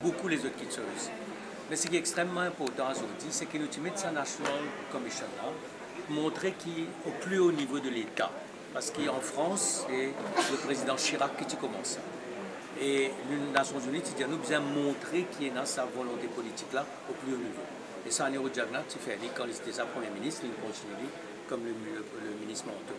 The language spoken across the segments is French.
beaucoup les autres kitseuses. Mais ce qui est extrêmement important aujourd'hui, c'est que nous mettons sa National Commission là, montrer qu'il est au plus haut niveau de l'État. Parce qu'en France, c'est le président Chirac qui commence. Et les Nations Unies, nous devons montrer qu'il est dans sa volonté politique là, au plus haut niveau. Et ça, Nero Jagannath, tu fais quand il était sa Premier ministre, il continue comme le ministre Manteau.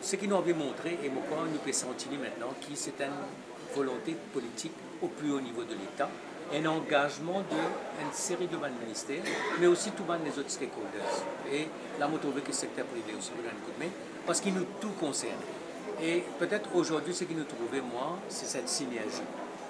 Ce qui nous a montré, et pourquoi nous pouvons sentir maintenant, que c'est une volonté politique au plus haut niveau de l'État, un engagement d'une série de ministères, mais aussi tous les autres stakeholders. Et là, on trouve que le secteur privé aussi vous donne un coup de main, parce qu'il nous tout concerne. Et peut-être aujourd'hui, ce qui nous trouvait, moi, c'est cette synergie.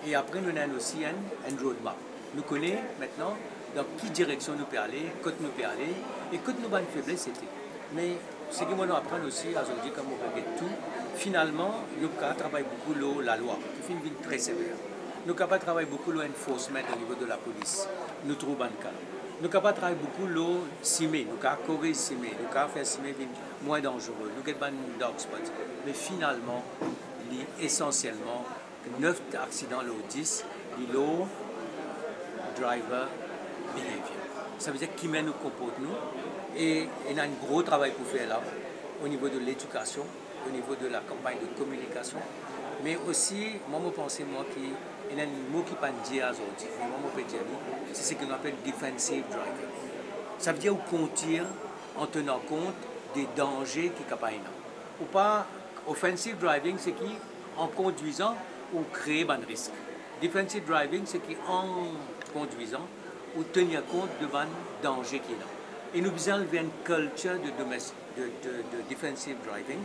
Et après, nous avons aussi un roadmap. Nous connaissons maintenant dans quelle direction nous pouvons aller, quand nous pouvons aller, et quand nous avons une faiblesse, c'était. Mais ce que nous apprenons aussi aujourd'hui, comme on regarde tout, finalement, nous travaillons beaucoup la loi, qui fait une vie très sévère. Nous sommes capables de travailler beaucoup l'enforcement au niveau de la police. Nous trouvons un cas. Nous sommes capables de travailler beaucoup le CIME. Nous sommes corriger CIME. Nous sommes capables de faire CIME moins dangereux. Nous sommes des dark spots. Mais finalement, essentiellement, 9 accidents, le 10, low driver behavior. Ça veut dire qui nous comporte nous. Et il y a un gros travail pour faire là, au niveau de l'éducation, au niveau de la campagne de communication. Mais aussi, moi, je pense qu'il y a un mot qui ne peut pas dire aujourd'hui, mais moi, je peux dire, c'est ce qu'on appelle defensive driving. Ça veut dire conduire en tenant compte des dangers qui sont là. Ou pas, offensive driving, c'est qui, en conduisant, on crée un risque. Defensive driving, c'est qui, en conduisant, on tenir compte de danger qui est là. Et nous avons une culture de defensive driving,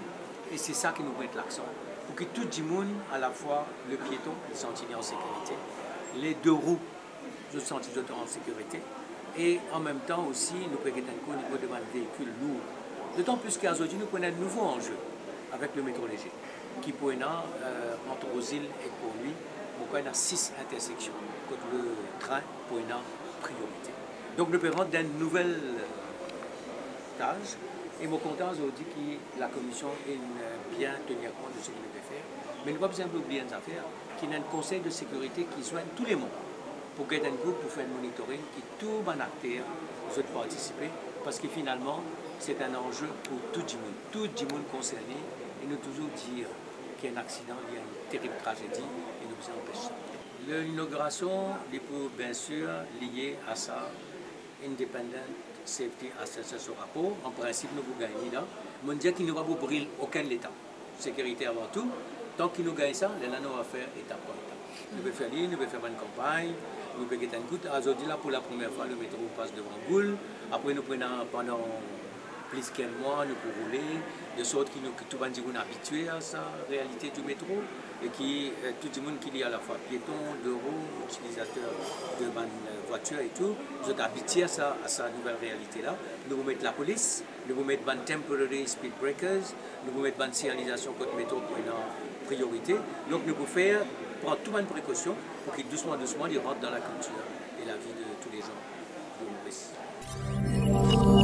et c'est ça qui nous met l'accent. Pour que tout le monde, à la fois le piéton, se sente en sécurité, les deux roues se sentent en sécurité, et en même temps aussi, nous prenons un coup au niveau de véhicules lourds. D'autant plus qu'aujourd'hui, nous prenons un nouveau enjeu avec le métro léger, qui pour entre Rosille et Pont-Louis, il y a 6 intersections, quand le train pour une priorité. Donc nous pouvons rentrer dans une nouvelle tâche. Et je suis content aujourd'hui que la commission ait bien tenir compte de ce qu'il peut faire. Mais nous ne pouvons pas oublier une affaire, qu'il y a un conseil de sécurité qui soigne tous les mois pour qu'il y ait un groupe pour faire un monitoring, qui tout les acteurs souhaitent participer, parce que finalement, c'est un enjeu pour tout le monde concerné, et nous toujours dire qu'il y a un accident, il y a une terrible tragédie, et nous devons empêcher ça. L'inauguration est pour, bien sûr liée à ça, Independent Safety Assessor rapport. En principe, nous vous gagnons là. Mais on dit qu'il ne va pas briller aucun État. Sécurité avant tout. Tant qu'il nous gagne ça, nous va faire étape par étape. Nous pouvons faire l'île, nous pouvons faire une campagne, nous pouvons faire un coup. Aujourd'hui, là, pour la première fois, le métro passe devant Goule. Après, nous prenons pendant plus qu'un mois, nous pouvons rouler, de sorte que tout le monde est habitué à sa réalité du métro et que tout le monde qui est à la fois piéton, de roues, utilisateur de voitures et tout, nous sommes habitués à sa nouvelle réalité-là. Nous vous mettons la police, nous vous mettons des temporary speed breakers, nous vous mettons une signalisation contre métro pour une priorité. Donc nous pouvons prendre toutes les précautions pour que doucement, ils rentrent dans la culture et la vie de tous les gens de Maurice.